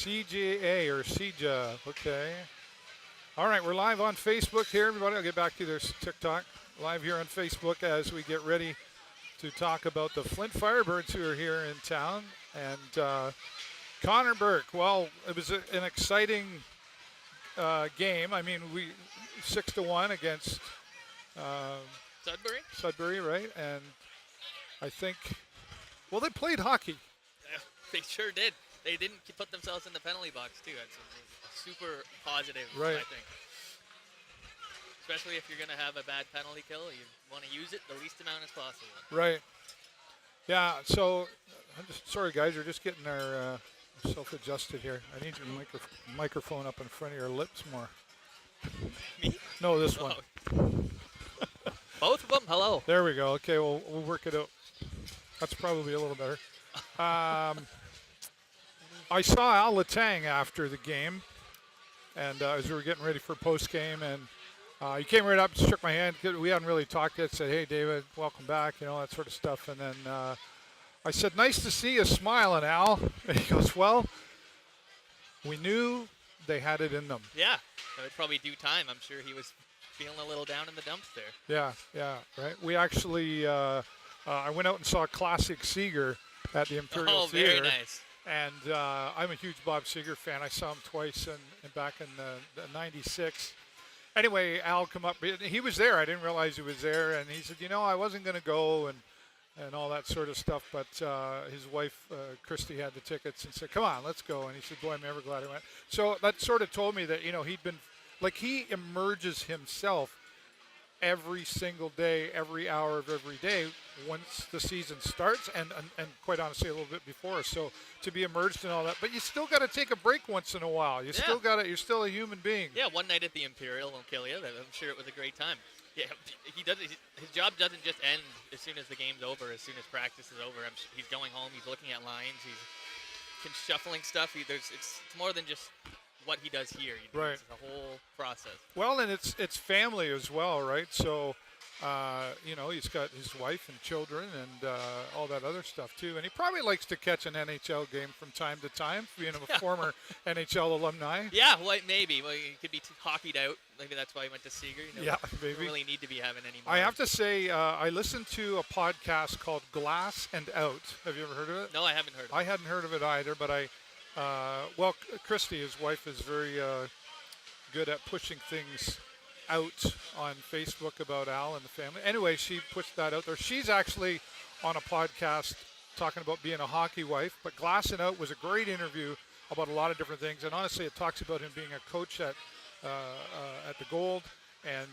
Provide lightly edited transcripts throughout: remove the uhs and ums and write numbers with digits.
CJA or CJA. Okay. All right, we're live on Facebook here, everybody. I'll get back to you. There's TikTok. Live here on Facebook as we get ready to talk about the Flint Firebirds who are here in town. And Connor Burke, well, it was an exciting game. I mean, we 6-1 against Sudbury, right? And I think, well, they played hockey. Yeah, they sure did. They didn't put themselves in the penalty box, too. That's super positive, right. I think. Especially if you're going to have a bad penalty kill, you want to use it the least amount as possible. Right. Yeah, so, sorry, guys, we're just getting our self-adjusted here. I need your microphone up in front of your lips more. Me? No, this one. Both of them? Hello. There we go. Okay, we'll work it out. That's probably a little better. I saw Al Letang after the game, and as we were getting ready for post-game, and he came right up and shook my hand. We hadn't really talked yet. Said, "Hey, David, welcome back," that sort of stuff. And then I said, "Nice to see you smiling, Al." And he goes, "Well, we knew they had it in them." Yeah, it was probably due time. I'm sure he was feeling a little down in the dumps there. Yeah, right. We actually, I went out and saw Classic Seeger at the Imperial Theater. Oh, very nice. And I'm a huge Bob Seger fan. I saw him twice and back in the '96. Anyway, Al come up. He was there. I didn't realize he was there. And he said, I wasn't going to go and all that sort of stuff. But his wife, Christy, had the tickets and said, "Come on, let's go." And he said, "Boy, I'm ever glad I went." So that sort of told me that, he'd been, like, he immerses himself every single day, every hour of every day once the season starts and quite honestly a little bit before. So to be immersed in all that, but you still got to take a break once in a while. You're still a human being. Yeah, one night at the Imperial won't kill you. I'm sure it was a great time. Yeah, his job doesn't just end as soon as the game's over, as soon as practice is over. He's going home, he's looking at lines, he's shuffling stuff. It's more than just what he does here. Right. It's the whole process. Well, and it's family as well, right? So, he's got his wife and children and all that other stuff too. And he probably likes to catch an NHL game from time to time, being a former NHL alumni. Yeah, maybe. Well, he could be hockeyed out. Maybe that's why he went to Seeger. Yeah, maybe. Don't really need to be having any more. I have to say, I listened to a podcast called Glass and Out. Have you ever heard of it? No, I haven't heard of it. I hadn't heard of it either, but Christy, his wife, is very good at pushing things out on Facebook about Al and the family. Anyway, she pushed that out there. She's actually on a podcast talking about being a hockey wife, but Glass and Out was a great interview about a lot of different things. And honestly, it talks about him being a coach at the Gold and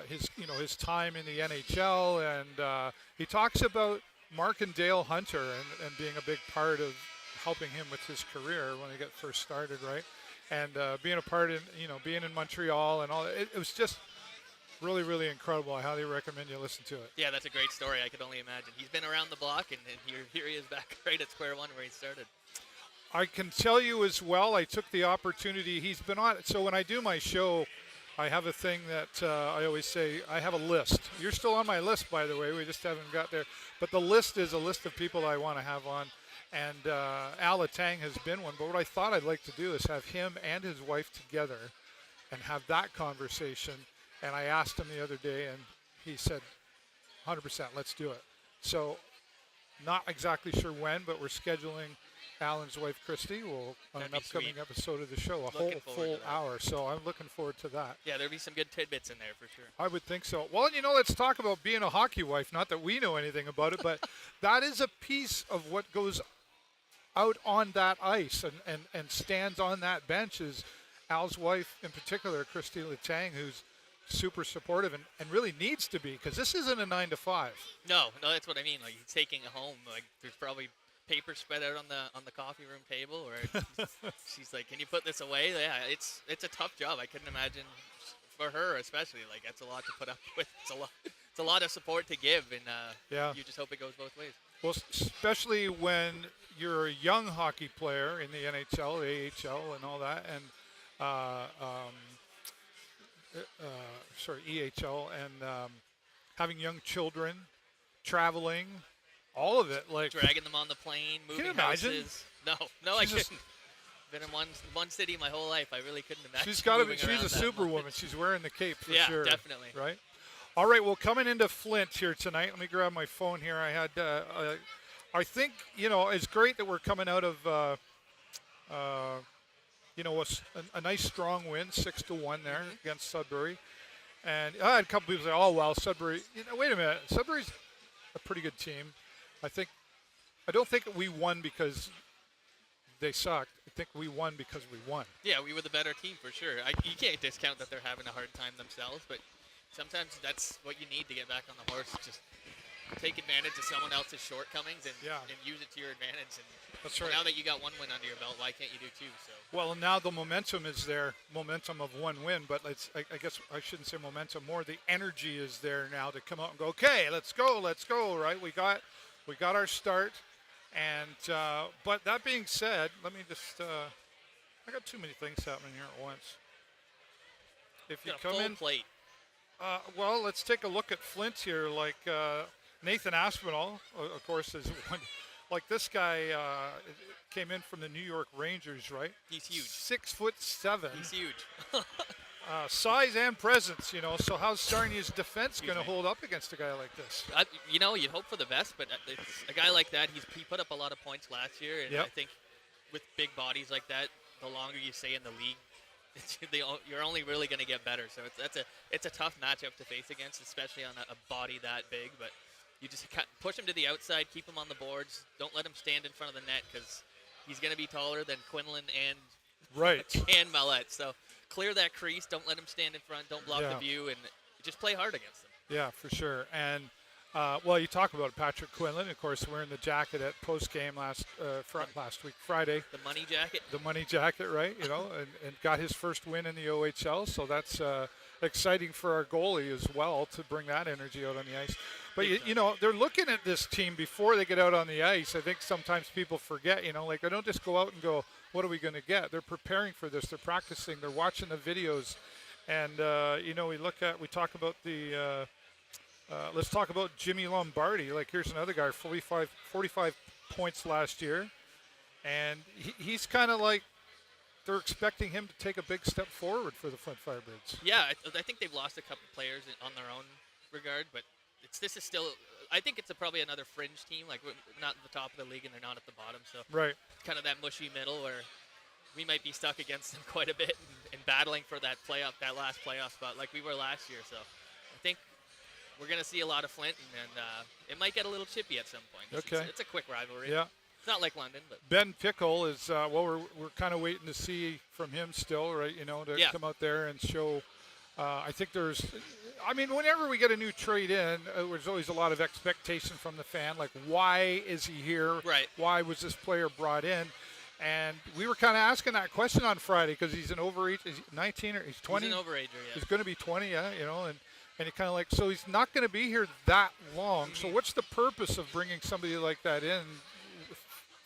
his time in the NHL. And he talks about Mark and Dale Hunter and being a big part of helping him with his career when he got first started, right? And being a part in, being in Montreal and all that. It was just really, really incredible. I highly recommend you listen to it. Yeah, that's a great story. I could only imagine. He's been around the block, and here he is back right at square one where he started. I can tell you as well, I took the opportunity. He's been on. So when I do my show, I have a thing that I always say, I have a list. You're still on my list, by the way. We just haven't got there. But the list is a list of people I want to have on. And Al Letang has been one. But what I thought I'd like to do is have him and his wife together and have that conversation. And I asked him the other day, and he said, 100%, let's do it. So not exactly sure when, but we're scheduling Alan's wife, Christy, on an upcoming episode of the show, a whole full hour. So I'm looking forward to that. Yeah, there'll be some good tidbits in there for sure. I would think so. Well, let's talk about being a hockey wife. Not that we know anything about it, but that is a piece of what goes out on that ice and stands on that bench is Al's wife in particular, Christy Letang, who's super supportive and really needs to be, because this isn't a 9-to-5. No, that's what I mean. Like, he's taking it home. Like, there's probably paper spread out on the coffee room table, or she's like, "Can you put this away?" Yeah, it's a tough job. I couldn't imagine for her especially. Like, that's a lot to put up with. It's a lot of support to give, and you just hope it goes both ways. Well, especially when you're a young hockey player in the NHL, the AHL, and all that, and EHL, and having young children, traveling, all of it. Like, dragging them on the plane, can moving you imagine? houses. No, I She's just- couldn't. Been in one city my whole life. I really couldn't imagine. She's got to be. moving She's around a that superwoman. much. She's wearing the cape for Yeah, sure. definitely. Right. All right. Well, coming into Flint here tonight. Let me grab my phone here. I had. I think it's great that we're coming out of. A nice strong win, 6-1 there against Sudbury. And I had a couple people say, "Oh well, Sudbury." Wait a minute. Sudbury's a pretty good team. I don't think we won because they sucked. I think we won because we won. Yeah, we were the better team for sure. You can't discount that they're having a hard time themselves, but sometimes that's what you need to get back on the horse. Just take advantage of someone else's shortcomings and use it to your advantage. And That's right. Now that you got one win under your belt, why can't you do two? So. Well, now the momentum is there, momentum of one win, but I guess I shouldn't say momentum more. The energy is there now to come out and go, okay, let's go, right? We got our start. And but that being said, let me just I got too many things happening here at once. If you come in, plate. well, let's take a look at Flint here. Like Nathan Aspinall, of course, is one. Like this guy came in from the New York Rangers, right? He's huge. 6'7". He's huge. Size and presence, So how's Sarnia's defense going to hold up against a guy like this? You'd hope for the best, but it's a guy like that, he put up a lot of points last year, and I think with big bodies like that, the longer you stay in the league, you're only really going to get better. So it's a tough matchup to face against, especially on a body that big. But you just push him to the outside, keep him on the boards. Don't let him stand in front of the net because he's going to be taller than Quinlan and Mallette. So clear that crease. Don't let him stand in front. Don't block the view, and just play hard against him. Yeah, for sure. And well, you talk about Patrick Quinlan, of course, wearing the jacket at postgame last week, Friday. The money jacket. The money jacket, right? And got his first win in the OHL. So that's exciting for our goalie as well to bring that energy out on the ice. But they're looking at this team before they get out on the ice. I think sometimes people forget. Like they don't just go out and go, "What are we going to get?" They're preparing for this. They're practicing. They're watching the videos, and we talk about the. Let's talk about Jimmy Lombardi. Like here's another guy, 45 points last year, and he's kind of like they're expecting him to take a big step forward for the Flint Firebirds. Yeah, I think they've lost a couple players on their own regard, but this is still. I think it's probably another fringe team. Like we're not at the top of the league and they're not at the bottom, so kind of that mushy middle where we might be stuck against them quite a bit and battling for that last playoff spot like we were last year. So I think we're going to see a lot of Flint, and it might get a little chippy at some point. It's a quick rivalry. Yeah. It's not like London, but Ben Pickle is we're kind of waiting to see from him still, right? To come out there and show. I think whenever we get a new trade in, there's always a lot of expectation from the fan. Like, why is he here? Right. Why was this player brought in? And we were kind of asking that question on Friday because he's an overage. Is he 19 or he's 20? He's an overager, yeah. He's going to be 20, yeah. And you're kind of like, so he's not going to be here that long. So what's the purpose of bringing somebody like that in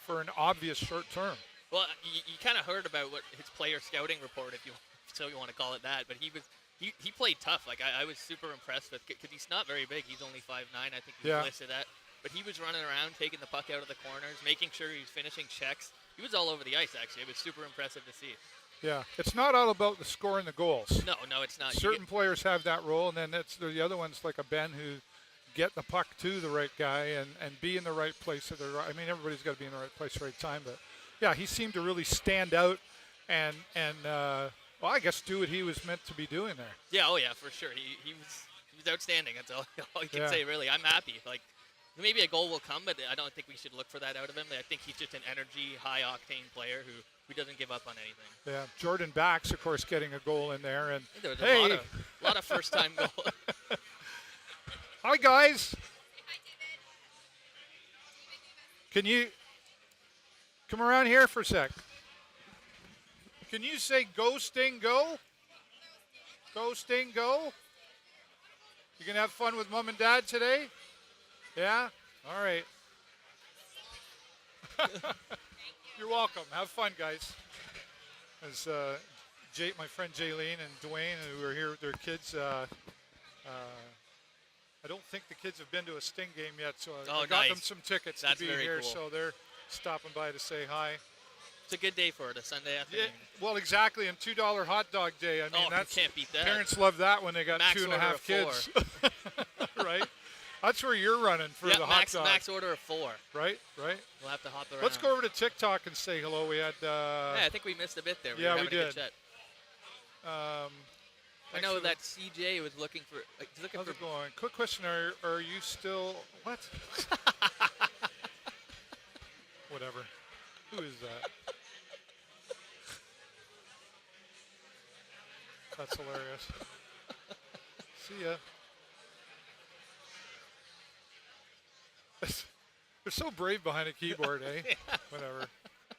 for an obvious short term? Well, you kind of heard about what his player scouting report, if you want to call it that. But he played tough. Like I was super impressed with because he's not very big. He's only 5'9", I think he's listed at. But he was running around, taking the puck out of the corners, making sure he was finishing checks. He was all over the ice, actually. It was super impressive to see. Yeah, it's not all about the scoring the goals. No, it's not. Certain players have that role, and then the other ones like a Ben who get the puck to the right guy and be in the right place at the right. I mean, everybody's got to be in the right place, right time. But yeah, he seemed to really stand out and I guess do what he was meant to be doing there. Yeah, for sure. He was outstanding. That's all you can say, really. I'm happy. Like maybe a goal will come, but I don't think we should look for that out of him. I think he's just an energy, high-octane player who doesn't give up on anything. Yeah, Jordan Bax, of course, getting a goal in there. And there was a lot of first-time goals. Hi, guys. Can you come around here for a sec? Can you say go, Sting, go? Go, Sting, go? You going to have fun with Mom and Dad today? Yeah? All right. You're welcome. Have fun, guys. As my friend Jaylene and Dwayne, who are here with their kids, I don't think the kids have been to a Sting game yet, so I Oh, got them nice. some tickets That's to be very here. cool. So they're stopping by to say hi. It's a good day for it, a Sunday afternoon. Yeah, well, exactly, and $2 hot dog day. I mean, Oh, that's can't beat that. parents love that when they got Max 2.5 order of kids, right? That's where you're running for Yeah, the hot dog, max order of 4. right? Right. We'll have to hop around. Let's go over to TikTok and say hello. We had. Yeah, I think we missed a bit there. Yeah, were we having a good did. chat. I I know that CJ was looking for. He's looking How's for. it going? Quick question: Are you still what? Whatever. Who is that? That's hilarious. See ya. They're so brave behind a keyboard, eh? Yeah. Whatever.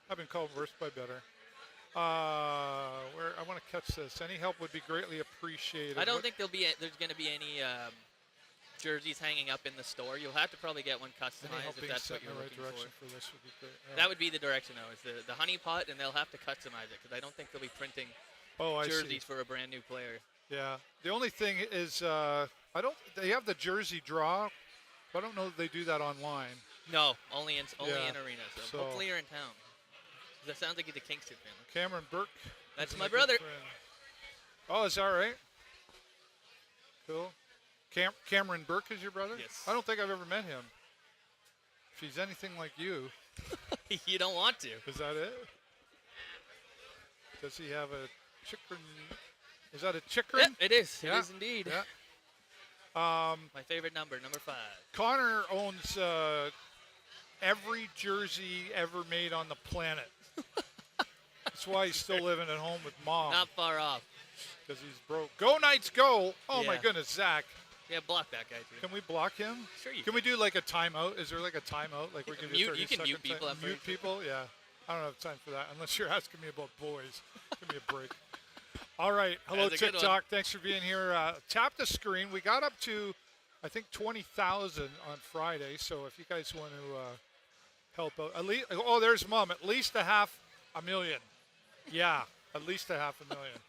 I've been called worse by better. Where I want to catch this. Any help would be greatly appreciated. I don't think there's going to be any jerseys hanging up in the store. You'll have to probably get one Any customized help if being that's set what in you're the right looking direction for. for this would be great. That would be the direction, though, is the honey pot, and they'll have to customize it because I don't think they'll be printing I jerseys see. for a brand new player. Yeah. The only thing is, they have the jersey draw, but I don't know if they do that online. No, only in Yeah. arena. So, So- hopefully you're in town. That sounds like he's a Kingston fan. Cameron Burke. That's is my good brother. friend. Oh, is that right? Cool. Cameron Burke is your brother? Yes. I don't think I've ever met him. If he's anything like you, You don't want to. is that it? Does he have a chikrin? Is that a chikrin? Yeah, it is. Yeah. It is indeed. Yeah. My favorite number 5. Connor owns every jersey ever made on the planet. That's why he's still living at home with mom, Not far off. because he's broke. Go Knights, go! Oh my Yeah. goodness, Zach. Yeah, block that guy too. Can we block him? Sure you Can we do like a timeout? Is there like a timeout? Like we Yeah, give mute- you 30 you can mute second people, I'm Mute pretty people? Yeah. I don't have time for that unless you're asking me about boys. Give me a break. All right. Hello, That's a good one. TikTok. Thanks for being here. Tap the screen. We got up to, I think, 20,000 on Friday. So if you guys want to help out, at least, oh, there's Mom. At least a 500,000. Yeah, at least a 500,000.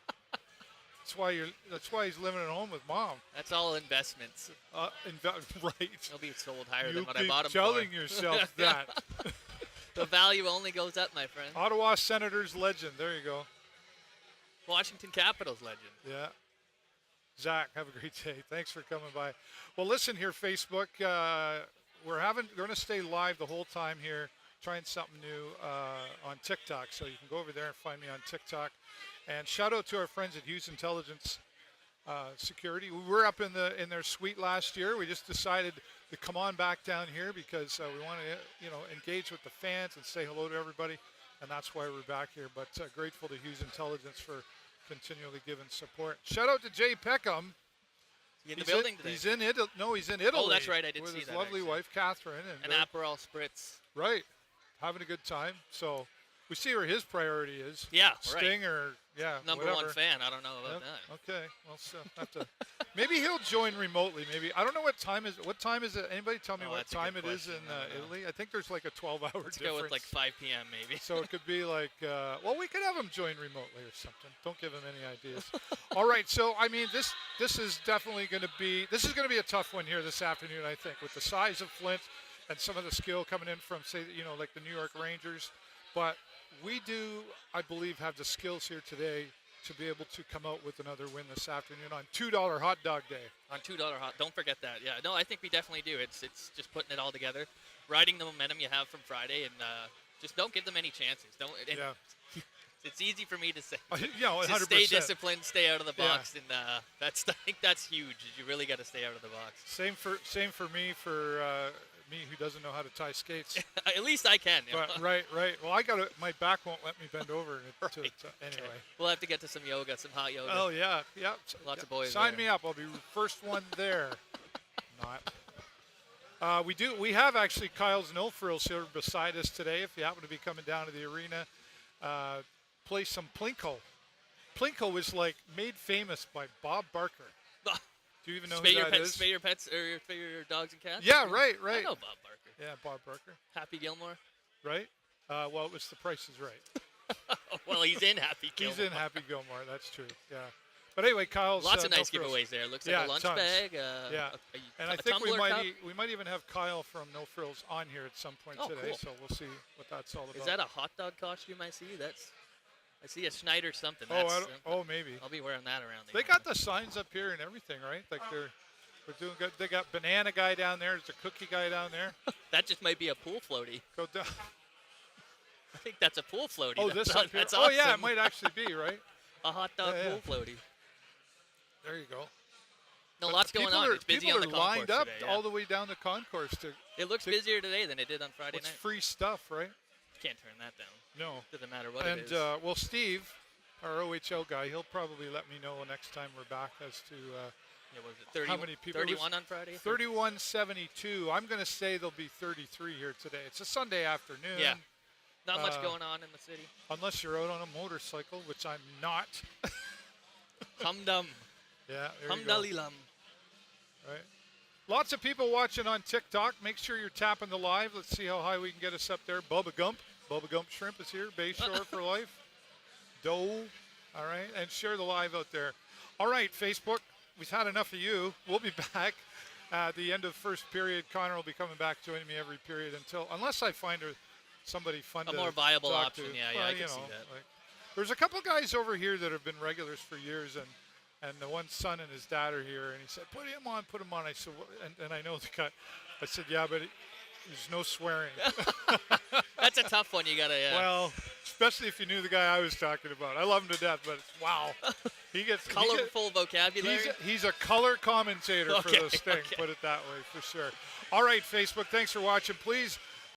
That's why he's living at home with Mom. That's all investments. Right. They'll be sold higher You than what I keep bought them telling for. yourself that. The value only goes up, my friend. Ottawa Senators legend. There you go. Washington Capitals legend. Yeah. Zach, have a great day. Thanks for coming by. Well, listen here, Facebook. We're going to stay live the whole time here, trying something new on TikTok. So you can go over there and find me on TikTok. And shout out to our friends at Hughes Intelligence Security. We were up in their suite last year. We just decided to come on back down here because we want to engage with the fans and say hello to everybody. And that's why we're back here. But grateful to Hughes Intelligence for continually giving support. Shout out to Jay Peckham. In the building today. He's in Italy. No, he's in Italy. Oh, that's right. I did with see his that, lovely actually. wife, Catherine. An And Aperol Spritz. right. Having a good time. So we see where his priority is. Yeah, Sting right. or, Number whatever. one fan. I don't know about Yep. that. Okay. Well, so have to. Maybe he'll join remotely. Maybe I don't know what time is. What time is it? Anybody tell me Oh, what that's a time good it is question. in I don't know. Italy? I think there's like a 12-hour Let's difference. go with like 5 p.m. maybe. So it could be like, well, we could have him join remotely or something. Don't give him any ideas. All right. So I mean, this is definitely going to be a tough one here this afternoon. I think with the size of Flint and some of the skill coming in from, say, like the New York Rangers, but we do, I believe, have the skills here today to be able to come out with another win this afternoon on $2 hot dog day. On $2 hot. Don't forget that. Yeah. No, I think we definitely do. It's just putting it all together, riding the momentum you have from Friday, and just don't give them any chances. Don't. And Yeah. It's easy for me to say. Yeah, 100%. Just stay disciplined, stay out of the box, and I think that's huge. You really got to stay out of the box. Same for me, me who doesn't know how to tie skates. At least I can. You know? But, right. Well, my back won't let me bend over. Anyway. We'll have to get to some yoga, some hot yoga. Oh yeah. Lots of boys Sign there. me up. I'll be first one there. Not. We have actually Kyle's No Frills here beside us today. If you happen to be coming down to the arena, play some Plinko. Plinko was like made famous by Bob Barker. Do you even know who that is? Spay your pets or spay your dogs and cats? Yeah, right. I know Bob Barker. Yeah, Bob Barker. Happy Gilmore. Right. Well, it was The Price is Right. Well, he's in Happy Gilmore. He's in Happy Gilmore. That's true. Yeah. But anyway, Kyle's Lots of No nice Frills. giveaways there. Looks Yeah, like a lunch tons. bag. Yeah. And I a think we tumbler cup. we might even have Kyle from No Frills on here at some point Oh, today. cool. So we'll see what that's all about. Is that a hot dog costume I see? I see a Schneider something. Oh, That's, maybe. I'll be wearing that around. They got the signs up here and everything, right? Like they're doing good. They got banana guy down there. There's a cookie guy down there. That just might be a pool floaty. Go down. I think that's a pool floaty. Oh, that's this up here. That's Oh, yeah, it awesome. might actually be, right? A hot dog Yeah, pool floaty. There you go. No, But lots going people on. are- It's busy people on the are lined concourse up today, yeah. all the way down the concourse to It looks busier today than it did on Friday what's night. free stuff, right? Can't turn that down. No. Doesn't matter what And it is. well, Steve, our OHL guy, he'll probably let me know next time we're back as to Yeah, was it 30, how many people? 31 on Friday? 3172. I'm going to say there'll be 33 here today. It's a Sunday afternoon. Yeah. Not much going on in the city. Unless you're out on a motorcycle, which I'm not. Humdum. Yeah, there you go. Humdalilam. Right. Lots of people watching on TikTok. Make sure you're tapping the live. Let's see how high we can get us up there. Bubba Gump Shrimp is here. Bayshore for life. Doe. All right. And share the live out there. All right, Facebook. We've had enough of you. We'll be back at the end of the first period. Connor will be coming back, joining me every period unless I find somebody fun A to more viable talk option. to. Yeah, Well, I you can see know, that. like, there's a couple guys over here that have been regulars for years, and the one son and his dad are here, and he said, put him on. I said, and I know the guy. I said, yeah, but there's no swearing. That's a tough one. You gotta. Yeah. Well, especially if you knew the guy I was talking about. I love him to death, but wow, he gets Colorful vocabulary. He's a color commentator for Okay, this thing. okay. Put it that way for sure. All right, Facebook. Thanks for watching. Please